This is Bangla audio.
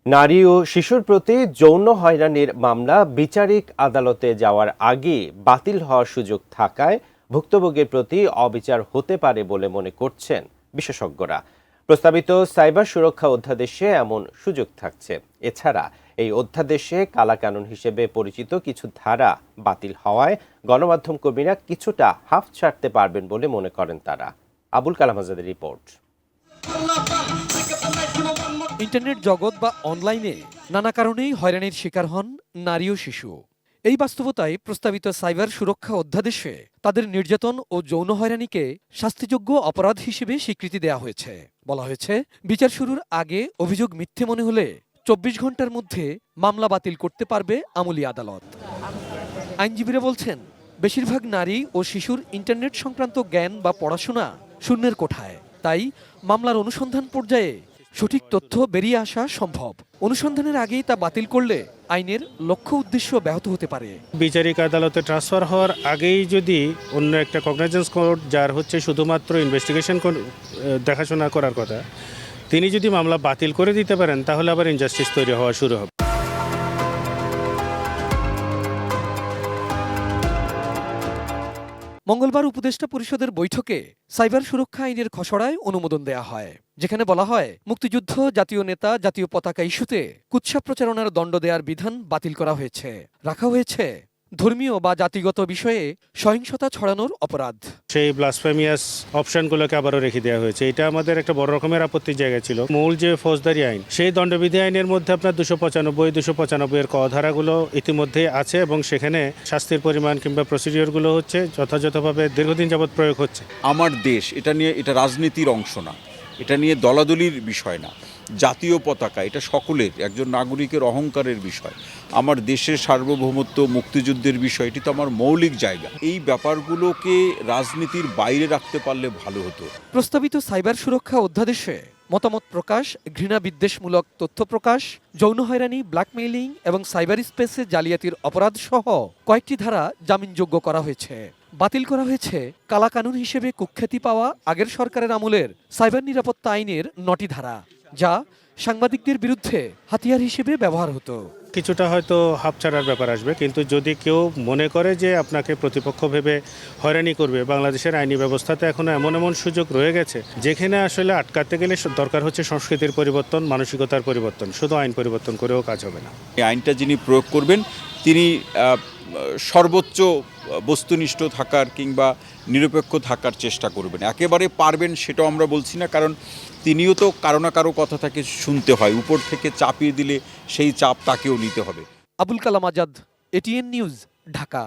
নারী ও শিশুর প্রতি যৌন হয়রানির মামলা বিচারিক আদালতে যাওয়ার আগে বাতিল হওয়ার সুযোগ থাকায় ভুক্তভোগীর প্রতি অবিচার হতে পারে বলে মনে করছেন বিশেষজ্ঞরা। প্রস্তাবিত সাইবার সুরক্ষা অধ্যাদেশে এমন সুযোগ থাকছে। এছাড়া এই অধ্যাদেশে কালাকানুন হিসেবে পরিচিত কিছু ধারা বাতিল হওয়ায় গণমাধ্যম কর্মীরা কিছুটা হাফ ছাড়তে পারবেন বলে মনে করেন তারা। আবুল কালাম আজাদের রিপোর্ট। ইন্টারনেট জগৎ বা অনলাইনে নানা কারণেই হয়রানির শিকার হন নারী ও শিশু। এই বাস্তবতায় প্রস্তাবিত সাইবার সুরক্ষা অধ্যাদেশে তাদের নির্যাতন ও যৌন হয়রানিকে শাস্তিযোগ্য অপরাধ হিসেবে স্বীকৃতি দেওয়া হয়েছে। বলা হয়েছে, বিচার শুরুর আগে অভিযোগ মিথ্যে মনে হলে 24 ঘন্টার মধ্যে মামলা বাতিল করতে পারবে আমলি আদালত। আইনজীবীরা বলছেন, বেশিরভাগ নারী ও শিশুর ইন্টারনেট সংক্রান্ত জ্ঞান বা পড়াশোনা শূন্যের কোঠায়। তাই মামলার অনুসন্ধান পর্যায়ে সঠিক তথ্য বেরিয়ে আসা সম্ভব। অনুসন্ধানের আগেই তা বাতিল করলে আইনের লক্ষ্য উদ্দেশ্য ব্যাহত হতে পারে। বিচারিক আদালতে ট্রান্সফার হওয়ার আগেই যদি অন্য একটা কগনাইজেন্স কোর্ট, যার হচ্ছে শুধুমাত্র ইনভেস্টিগেশন দেখাশোনা করার কথা, তিনি যদি মামলা বাতিল করে দিতে পারেন, তাহলে আবার ইনজাস্টিস তৈরি হওয়া শুরু হবে। মঙ্গলবার উপদেষ্টা পরিষদের বৈঠকে সাইবার সুরক্ষা আইনের খসড়ায় অনুমোদন দেয়া হয়, যেখানে বলা হয় মুক্তিযুদ্ধ, জাতীয় নেতা, জাতীয় পতাকা ইস্যুতে কুৎসা প্রচারণার দণ্ড দেওয়ার বিধান বাতিল করা হয়েছে। রাখা হয়েছে ধর্মীয় বা জাতিগত বিষয়ে সহিংসতা ছড়ানোর অপরাধ। সেই ব্লাসফেমিয়াস অপশনগুলোকে আবারও রেখে দেওয়া হয়েছে। এটা আমাদের একটা বড় রকমের আপত্তির জায়গা ছিল। মূল যে ফৌজদারি আইন, সেই দণ্ডবিধি আইনের মধ্যে আপনার 295 এর ক ধারাগুলো ইতিমধ্যে আছে এবং সেখানে শাস্তির পরিমাণ কিংবা প্রসিডিওরগুলো হচ্ছে যথাযথভাবে দীর্ঘদিন যাবৎ প্রয়োগ হচ্ছে। আমার দেশ, এটা রাজনীতির অংশ না, এটা নিয়ে দলাদলির বিষয় না। জাতীয় পতাকা এটা সকলের, একজন নাগরিকের অহংকারের বিষয়। আমার দেশের সার্বভৌমত্ব, মুক্তিযুদ্ধের বিষয়, এটি তো আমার মৌলিক জায়গা। এই ব্যাপারগুলোকে রাজনীতির বাইরে রাখতে পারলে ভালো হতো। প্রস্তাবিত সাইবার সুরক্ষা অধ্যাদেশে মতামত প্রকাশ, ঘৃণা বিদ্বেষমূলক তথ্য প্রকাশ, যৌন হয়রানি, ব্ল্যাকমেইলিং এবং সাইবার স্পেসে জালিয়াতির অপরাধ সহ কয়েকটি ধারা জামিনযোগ্য করা হয়েছে। বাতিল করা হয়েছে কালাকানুন হিসেবে কুখ্যাতি পাওয়া আগের সরকারের আমলের সাইবার নিরাপত্তা আইনের 9টি ধারা, যা সাংবাদিকদের বিরুদ্ধে হাতিয়ার হিসেবে ব্যবহার হতো। কিছুটা হয়তো হাফ ছাড়ার ব্যাপার আসবে, কিন্তু যদি কেউ মনে করে যে আপনাকে প্রতিপক্ষ ভেবে হয়রানি করবে, বাংলাদেশের আইনি ব্যবস্থাতে এখনো এমন এমন সুযোগ রয়ে গেছে যেখানে আসলে আটকাতে গেলে দরকার হচ্ছে সংস্কৃতির পরিবর্তন, মানসিকতার পরিবর্তন। শুধু আইন পরিবর্তন করেও কাজ হবে না। এই আইনটা যিনি প্রয়োগ করবেন, তিনি সর্বোচ্চ বস্তুনিষ্ঠ থাকার কিংবা নিরপেক্ষ থাকার চেষ্টা করবেন। একেবারে পারবেন সেটাও আমরা বলছি না, কারণ তিনিও তো কারো না কারো কথা তাকে শুনতে হয়। উপর থেকে চাপিয়ে দিলে সেই চাপ তাকেও নিতে হবে। Abul Kalam Azad, ATN news, Dhaka.